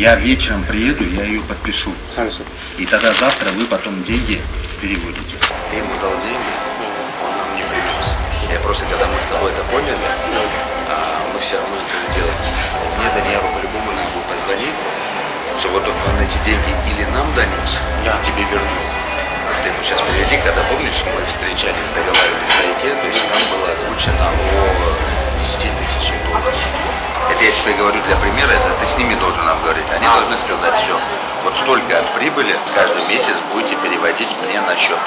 Я вечером приеду, я ее подпишу. Хорошо. И тогда завтра вы потом деньги переводите. Ты ему дал деньги, он нам не привез. Я просто, когда мы с тобой это поняли, мы все равно это делали. Мне Даниэлу по-любому надо было позвонить, что вот он эти деньги или нам донес, Я тебе верну. ты ему сейчас переведи, когда помнишь, мы встречались, договаривались в тайге, то есть там было озвучено о 10 тысячах долларов. Это я тебе говорю для примера, это ты с ними должен нам говорить. Они должны сказать, все, вот столько от прибыли каждый месяц будете переводить мне на счет.